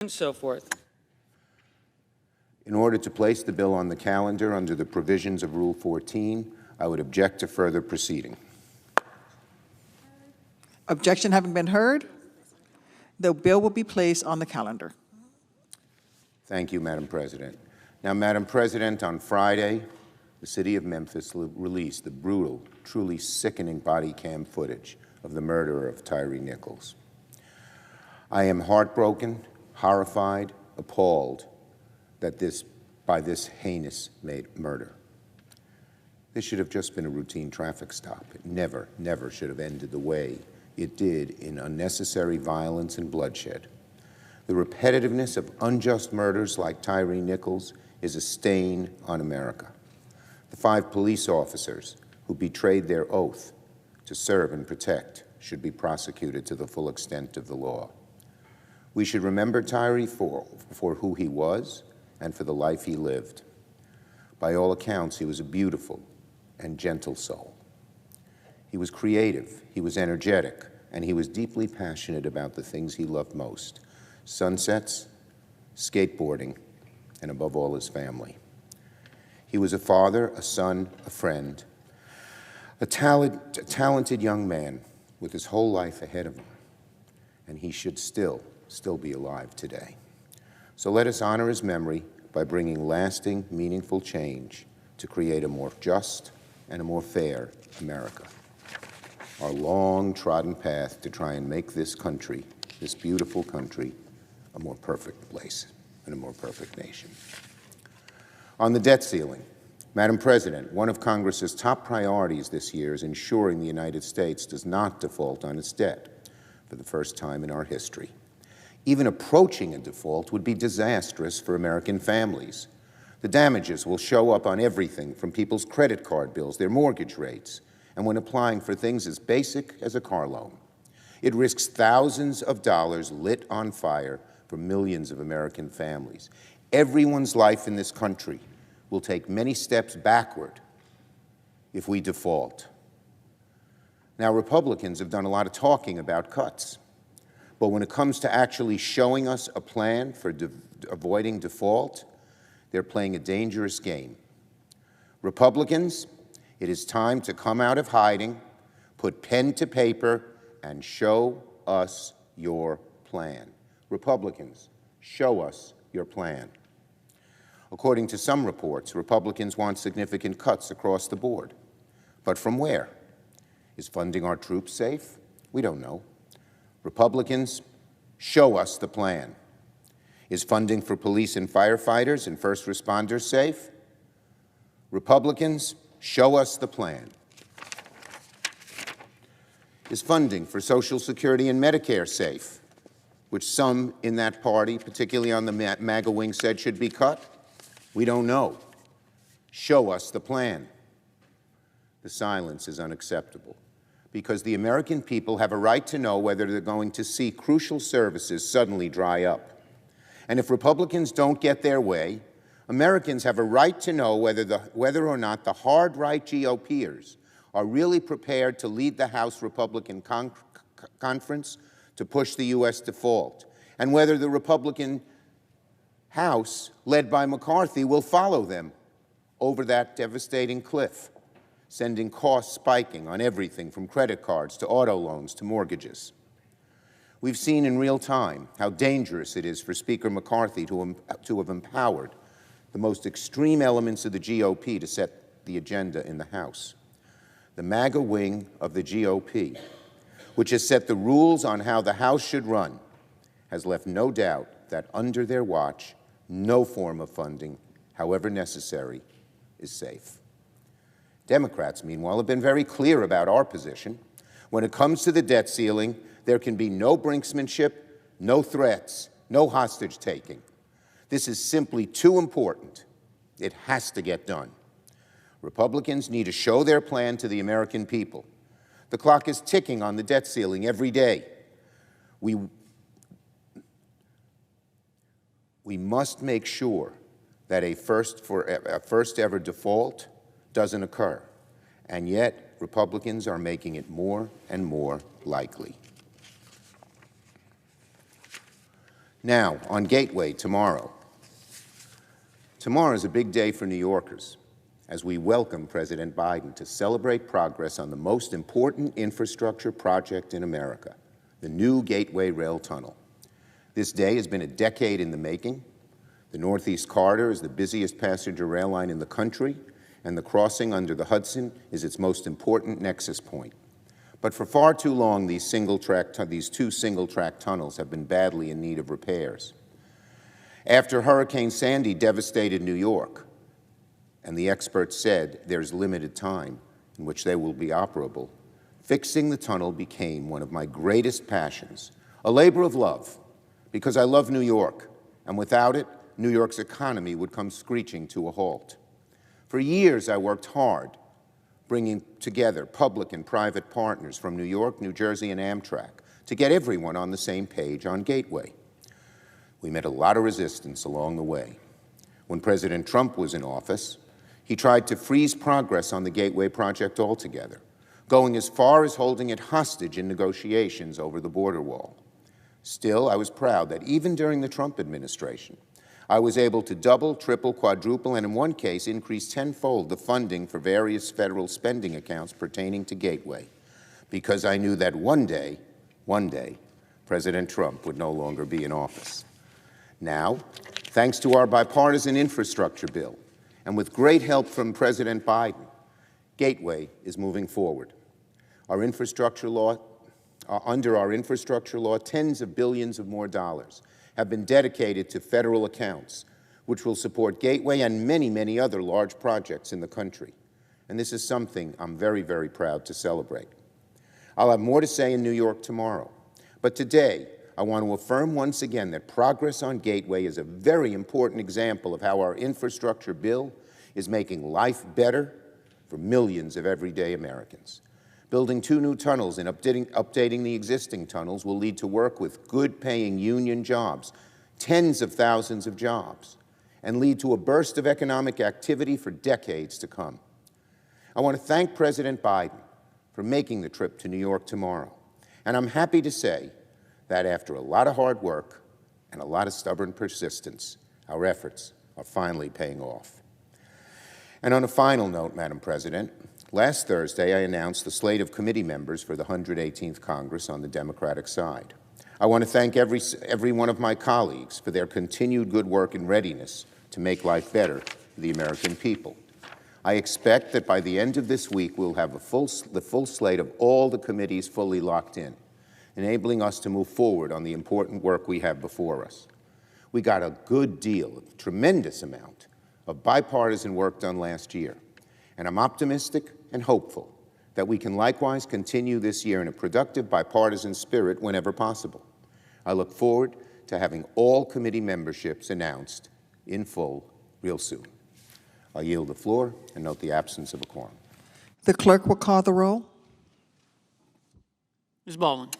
and so forth. In order to place the bill on the calendar under the provisions of Rule 14, I would object to further proceeding. Objection having been heard, the bill will be placed on the calendar. Thank you, Madam President. Now, Madam President, on Friday, the city of Memphis released the brutal, truly sickening body cam footage of the murder of Tyre Nichols. I am heartbroken, horrified, appalled by this heinous murder. This should have just been a routine traffic stop. It never, never should have ended the way it did in unnecessary violence and bloodshed. The repetitiveness of unjust murders like Tyre Nichols is a stain on America. The 5 police officers who betrayed their oath to serve and protect should be prosecuted to the full extent of the law. We should remember Tyree for who he was and for the life he lived. By all accounts, he was a beautiful and gentle soul. He was creative, he was energetic, and he was deeply passionate about the things he loved most: sunsets, skateboarding, and above all, his family. He was a father, a son, a friend, a talented young man with his whole life ahead of him, and he should still be alive today. So let us honor his memory by bringing lasting, meaningful change to create a more just and a more fair America. Our long-trodden path to try and make this country, this beautiful country, a more perfect place and a more perfect nation. On the debt ceiling, Madam President, one of Congress's top priorities this year is ensuring the United States does not default on its debt for the first time in our history. Even approaching a default would be disastrous for American families. The damages will show up on everything from people's credit card bills, their mortgage rates, and when applying for things as basic as a car loan. It risks thousands of dollars lit on fire for millions of American families. Everyone's life in this country will take many steps backward if we default. Now, Republicans have done a lot of talking about cuts, but when it comes to actually showing us a plan for avoiding default, they're playing a dangerous game. Republicans, it is time to come out of hiding, put pen to paper, and show us your plan. Republicans, show us your plan. According to some reports, Republicans want significant cuts across the board. But from where? Is funding our troops safe? We don't know. Republicans, show us the plan. Is funding for police and firefighters and first responders safe? Republicans, show us the plan. Is funding for Social Security and Medicare safe, which some in that party, particularly on the MAGA wing, said should be cut? We don't know. Show us the plan. The silence is unacceptable, because the American people have a right to know whether they're going to see crucial services suddenly dry up. And if Republicans don't get their way, Americans have a right to know whether or not the hard-right GOPers are really prepared to lead the House Republican Conference to push the U.S. default, and whether the Republican House, led by McCarthy, will follow them over that devastating cliff, sending costs spiking on everything from credit cards to auto loans to mortgages. We've seen in real time how dangerous it is for Speaker McCarthy to have empowered the most extreme elements of the GOP to set the agenda in the House. The MAGA wing of the GOP, which has set the rules on how the House should run, has left no doubt that under their watch, no form of funding, however necessary, is safe. Democrats, meanwhile, have been very clear about our position. When it comes to the debt ceiling, there can be no brinksmanship, no threats, no hostage-taking. This is simply too important. It has to get done. Republicans need to show their plan to the American people. The clock is ticking on the debt ceiling every day. We must make sure that a first-ever default doesn't occur, and yet Republicans are making it more and more likely. Now, on Gateway tomorrow. Tomorrow is a big day for New Yorkers as we welcome President Biden to celebrate progress on the most important infrastructure project in America, the new Gateway Rail Tunnel. This day has been a decade in the making. The Northeast Corridor is the busiest passenger rail line in the country, and the crossing under the Hudson is its most important nexus point. But for far too long, these two single-track tunnels have been badly in need of repairs. After Hurricane Sandy devastated New York, and the experts said there's limited time in which they will be operable, fixing the tunnel became one of my greatest passions, a labor of love, because I love New York, and without it, New York's economy would come screeching to a halt. For years, I worked hard, bringing together public and private partners from New York, New Jersey, and Amtrak to get everyone on the same page on Gateway. We met a lot of resistance along the way. When President Trump was in office, he tried to freeze progress on the Gateway project altogether, going as far as holding it hostage in negotiations over the border wall. Still, I was proud that even during the Trump administration, I was able to double, triple, quadruple, and in one case, increase tenfold the funding for various federal spending accounts pertaining to Gateway, because I knew that one day, President Trump would no longer be in office. Now, thanks to our bipartisan infrastructure bill, and with great help from President Biden, Gateway is moving forward. Under our infrastructure law, tens of billions of more dollars have been dedicated to federal accounts, which will support Gateway and many, many other large projects in the country. And this is something I'm very, very proud to celebrate. I'll have more to say in New York tomorrow, but today I want to affirm once again that progress on Gateway is a very important example of how our infrastructure bill is making life better for millions of everyday Americans. Building 2 new tunnels and updating the existing tunnels will lead to work with good-paying union jobs, tens of thousands of jobs, and lead to a burst of economic activity for decades to come. I want to thank President Biden for making the trip to New York tomorrow, and I'm happy to say that after a lot of hard work and a lot of stubborn persistence, our efforts are finally paying off. And on a final note, Madam President, last Thursday, I announced the slate of committee members for the 118th Congress on the Democratic side. I want to thank every one of my colleagues for their continued good work and readiness to make life better for the American people. I expect that by the end of this week, we'll have the full slate of all the committees fully locked in, enabling us to move forward on the important work we have before us. We got a good deal, a tremendous amount of bipartisan work done last year, and I'm optimistic and hopeful that we can likewise continue this year in a productive bipartisan spirit whenever possible. I look forward to having all committee memberships announced in full real soon. I'll yield the floor and note the absence of a quorum. The clerk will call the roll. Ms. Baldwin.